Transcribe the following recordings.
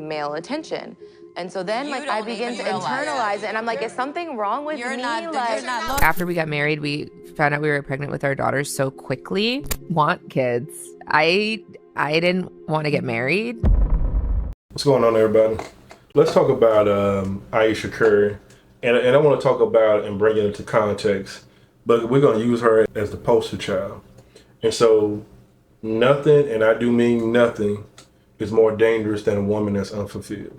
male attention. And so then like I begin to internalize it and I'm like, is something wrong with me? After we got married, we found out we were pregnant with our daughters so quickly. Want kids. I didn't want to get married. What's going on, everybody? Let's talk about Ayesha Curry. And I want to talk about and bring it into context, but we're going to use her as the poster child. And so nothing, and I do mean nothing, is more dangerous than a woman that's unfulfilled.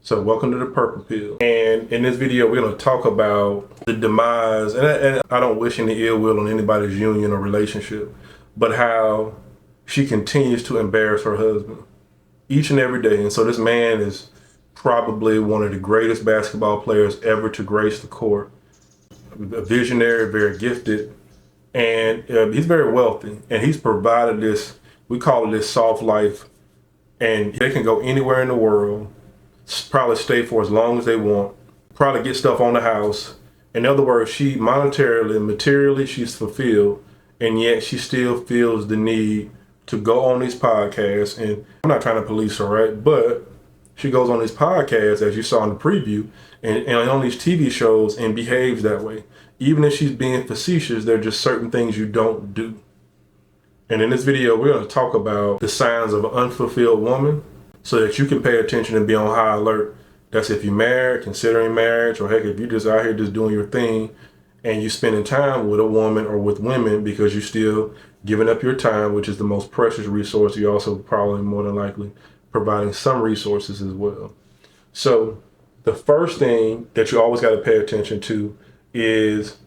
So welcome to the Purple Pill. And in this video, we're going to talk about the demise, and I don't wish any ill will on anybody's union or relationship, but how she continues to embarrass her husband each and every day. And so this man is probably one of the greatest basketball players ever to grace the court. A visionary, very gifted, and he's very wealthy. And he's provided this, we call it this soft life, and they can go anywhere in the world, probably stay for as long as they want, probably get stuff on the house. In other words, she monetarily, materially, she's fulfilled, and yet she still feels the need to go on these podcasts. And I'm not trying to police her, right? But she goes on these podcasts, as you saw in the preview, and on these TV shows and behaves that way. Even if she's being facetious, there are just certain things you don't do. And in this video, we're going to talk about the signs of an unfulfilled woman so that you can pay attention and be on high alert. That's if you're married, considering marriage, or heck, if you're just out here just doing your thing and you're spending time with a woman or with women because you're still giving up your time, which is the most precious resource. You're also probably more than likely providing some resources as well. So the first thing that you always got to pay attention to is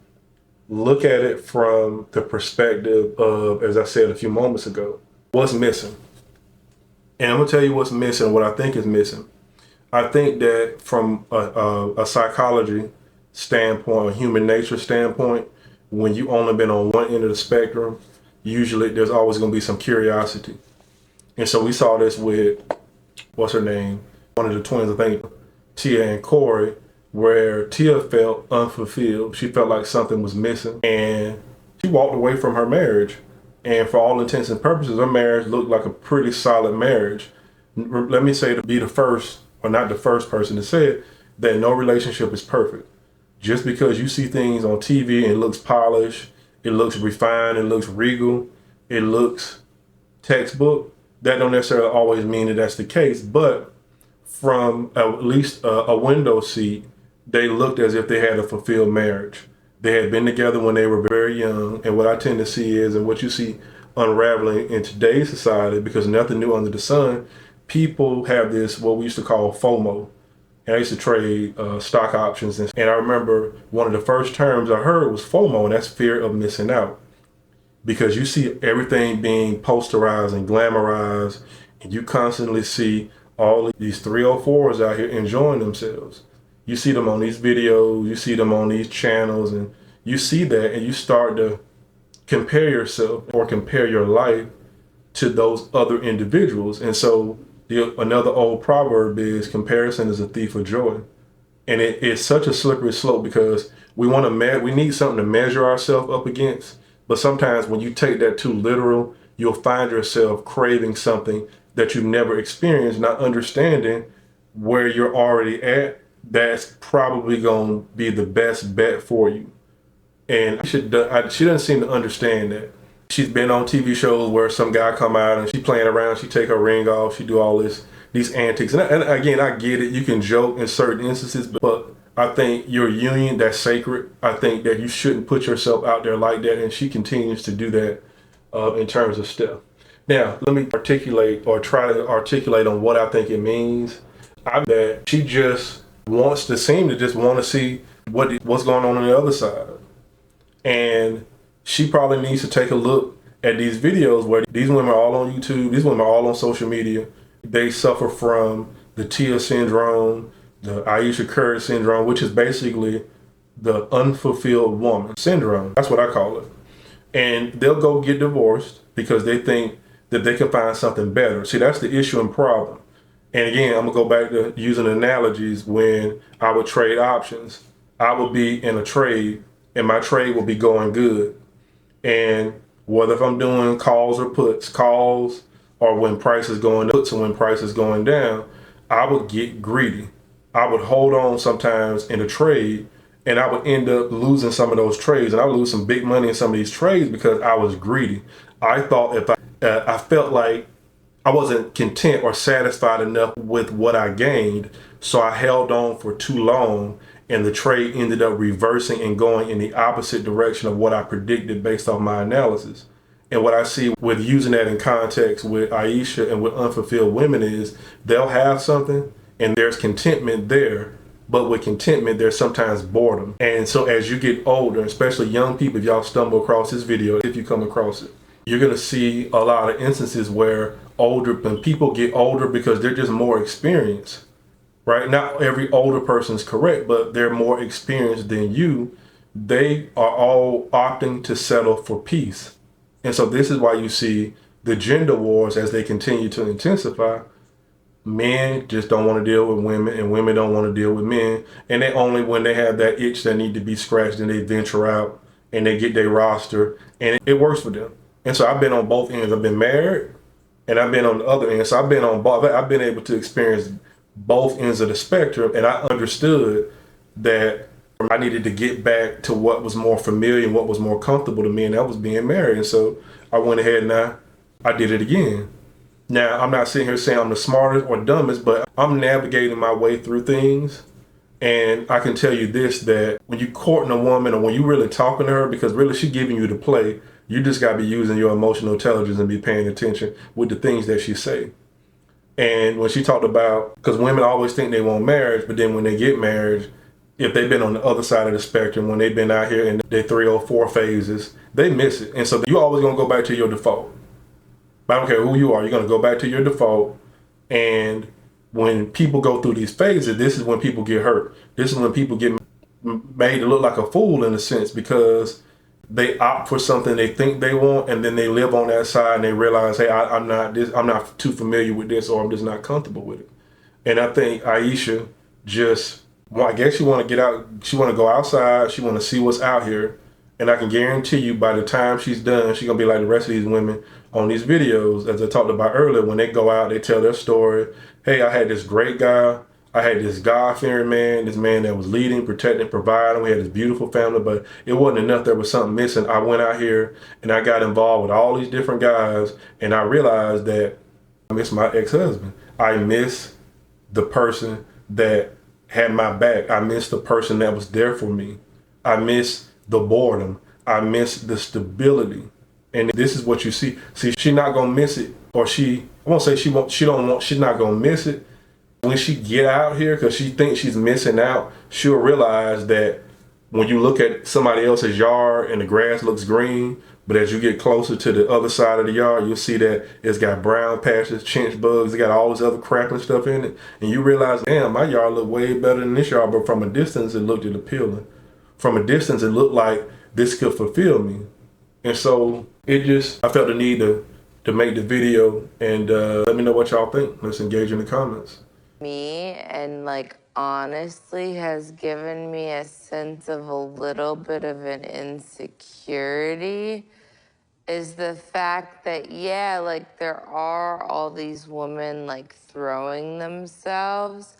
look at it from the perspective of, as I said a few moments ago, what's missing. And I'm gonna tell you what's missing, what I think is missing. I think that from a psychology standpoint, a human nature standpoint, when you only been on one end of the spectrum, usually there's always gonna be some curiosity. And so we saw this with, what's her name? One of the twins, I think, Tia and Corey, where Tia felt unfulfilled. She felt like something was missing, and she walked away from her marriage. And for all intents and purposes, her marriage looked like a pretty solid marriage. Let me say, to be the first, or not the first person to say it, that no relationship is perfect. Just because you see things on TV and it looks polished, it looks refined, it looks regal, it looks textbook, that don't necessarily always mean that that's the case. But from at least a window seat, they looked as if they had a fulfilled marriage. They had been together when they were very young. And what I tend to see is, and what you see unraveling in today's society, because nothing new under the sun, people have this, what we used to call FOMO. And I used to trade stock options. And I remember one of the first terms I heard was FOMO, and that's fear of missing out. Because you see everything being posterized and glamorized, and you constantly see all these 304s out here enjoying themselves. You see them on these videos, you see them on these channels, and you see that, and you start to compare yourself or compare your life to those other individuals. And so another old proverb is, comparison is a thief of joy. And it's such a slippery slope, because we need something to measure ourselves up against. But sometimes when you take that too literal, you'll find yourself craving something that you've never experienced, not understanding where you're already at. That's probably going to be the best bet for you. And she doesn't seem to understand that. She's been on TV shows where some guy come out and she playing around, she take her ring off, she do all these antics. And again, I get it. You can joke in certain instances, but I think your union, that's sacred. I think that you shouldn't put yourself out there like that. And she continues to do that in terms of Steph. Now, let me articulate, or try to articulate, on what I think it means. That she just wants to see what's going on the other side. And she probably needs to take a look at these videos where these women are all on YouTube, these women are all on social media. They suffer from the Tia syndrome, the Ayesha Curry syndrome, which is basically the unfulfilled woman syndrome. That's what I call it. And they'll go get divorced because they think that they can find something better. See, that's the issue and problem. And again, I'm gonna go back to using analogies. When I would trade options, I would be in a trade and my trade will be going good. And whether if I'm doing calls or puts, calls or when price is going up, puts or when price is going down, I would get greedy. I would hold on sometimes in a trade, and I would end up losing some of those trades, and I would lose some big money in some of these trades because I was greedy. I thought if I felt like I wasn't content or satisfied enough with what I gained, so I held on for too long, and the trade ended up reversing and going in the opposite direction of what I predicted based on my analysis. And what I see with using that in context with Ayesha and with unfulfilled women is they'll have something and there's contentment there, but with contentment, there's sometimes boredom. And so as you get older, especially young people, if y'all stumble across this video, if you come across it, you're gonna see a lot of instances where when people get older because they're just more experienced, right? Not every older person is correct, but they're more experienced than you. They are all opting to settle for peace. And so this is why you see the gender wars as they continue to intensify. Men just don't want to deal with women, and women don't want to deal with men. And they only when they have that itch that need to be scratched, and they venture out and they get their roster, and it works for them. And so I've been on both ends. I've been married, and I've been on the other end. So I've been on both. I've been able to experience both ends of the spectrum, and I understood that I needed to get back to what was more familiar and what was more comfortable to me, and that was being married. And so I went ahead and I did it again. Now, I'm not sitting here saying I'm the smartest or dumbest, but I'm navigating my way through things. And I can tell you this, that when you courting a woman or when you really talking to her, because really she's giving you the play, you just got to be using your emotional intelligence and be paying attention with the things that she say. And when she talked about, because women always think they want marriage, but then when they get married, if they've been on the other side of the spectrum, when they've been out here in their 3 or 4 phases, they miss it. And so you always going to go back to your default. But I don't care who you are, you're going to go back to your default. And when people go through these phases, this is when people get hurt. This is when people get made to look like a fool in a sense, because they opt for something they think they want, and then they live on that side and they realize, hey, I'm not too familiar with this, or I'm just not comfortable with it. And I think Ayesha just, well, I guess she want to get out, she want to go outside, she want to see what's out here. And I can guarantee you by the time she's done, she's going to be like the rest of these women on these videos, as I talked about earlier. When they go out, they tell their story. Hey, I had this great guy. I had this God-fearing man, this man that was leading, protecting, providing. We had this beautiful family, but it wasn't enough. There was something missing. I went out here and I got involved with all these different guys, and I realized that I miss my ex-husband. I miss the person that had my back. I miss the person that was there for me. I miss the boredom. I miss the stability. And this is what you see. See, she's not gonna miss it, or I won't say she won't, she's not gonna miss it. When she get out here, because she thinks she's missing out, she'll realize that when you look at somebody else's yard and the grass looks green, but as you get closer to the other side of the yard, you'll see that it's got brown patches, chinch bugs, it got all this other crap and stuff in it. And you realize, damn, my yard looked way better than this yard, but from a distance, it looked appealing. From a distance, it looked like this could fulfill me. And so I felt the need to make the video, and let me know what y'all think. Let's engage in the comments. Me, and like honestly has given me a sense of a little bit of an insecurity is the fact that, yeah, like there are all these women like throwing themselves,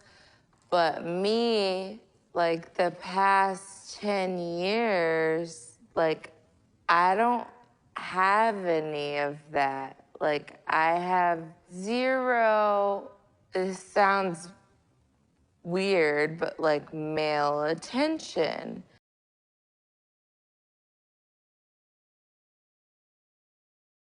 but me, like the past 10 years, like I don't have any of that. Like I have zero, this sounds weird, but like male attention.